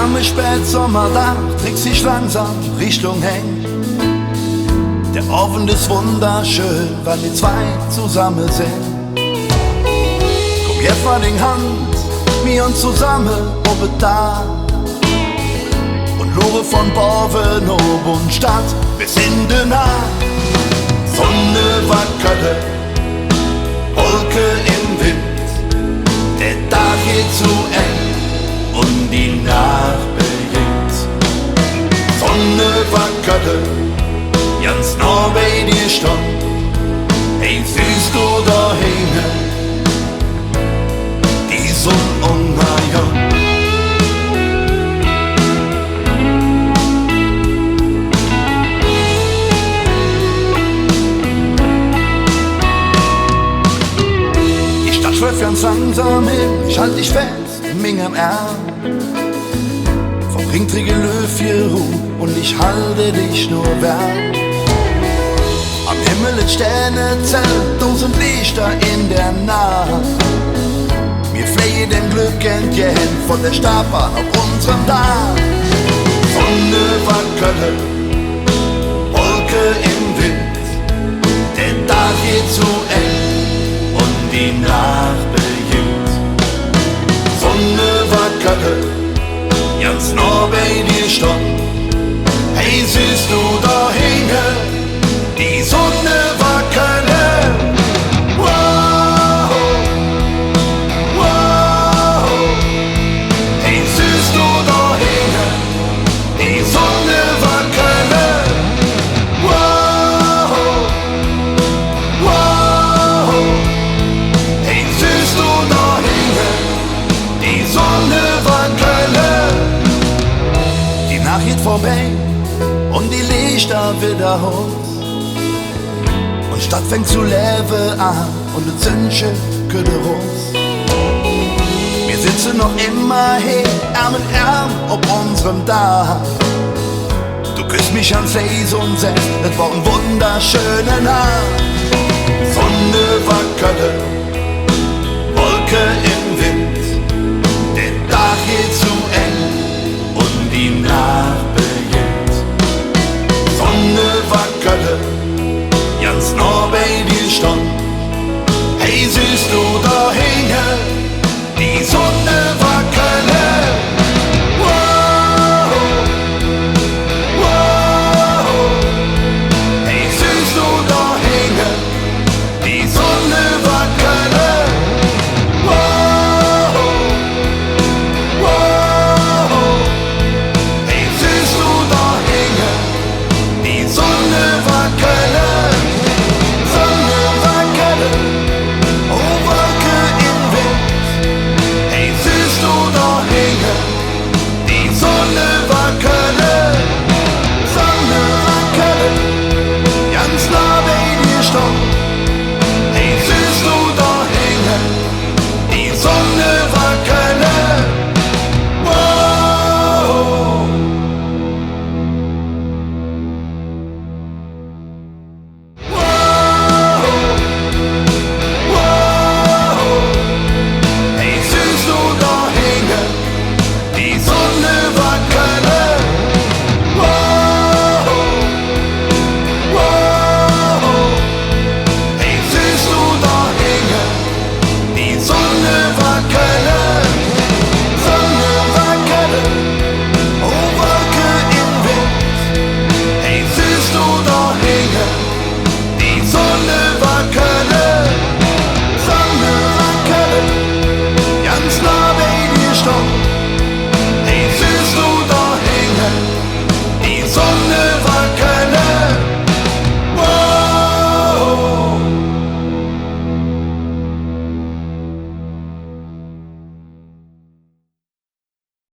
warme Spätsommertag trägt sich langsam Richtung Heng. Der Ofen ist wunderschön, weil wir zwei zusammen sind. Komm, jetzt mal den Hand, wir uns zusammen oben da. Und Lore von Borven, Ob und Stadt bis in den Nacht. Sonne wackere, Wolke im Wind. Der Tag geht zu eng und die Nacht beginnt. Sonne wackere, ganz nah bei dir stand. Hey, siehst du da hinten die Sonnenuntergang? Die Stadt schläft ganz langsam hin, ich halt dich fest in meinem Arm. Vom Ring träge Löw Ruhe und ich halte dich nur wärm. Am Himmel ist Sternenzelt, tausend Lichter in der Nacht. Wir fliehen dem Glück entgegen von der Startbahn auf unserem Dach. Sonne wackere, Wolke im Wind. Der Tag geht zu eng und die Nacht beginnt. Sonne wackere, ganz nah bei dir stand. Hey, siehst du da hinten die Sonne wackere? Wow, wow. Hey, siehst du da hinten die Sonne wackere? Wow, wow. Hey, siehst du da hinten die Sonne wackere? Die Nacht geht vorbei und die Lichter wiederholt. Und Stadt fängt zu leben an und die Zündchen könnte raus. Wir sitzen noch immer hier, Arm in Arm, auf unserem Dach. Du küsst mich ans Eis und sagst, es war ein wunderschöner Nacht. Sonne wackere, Wolke im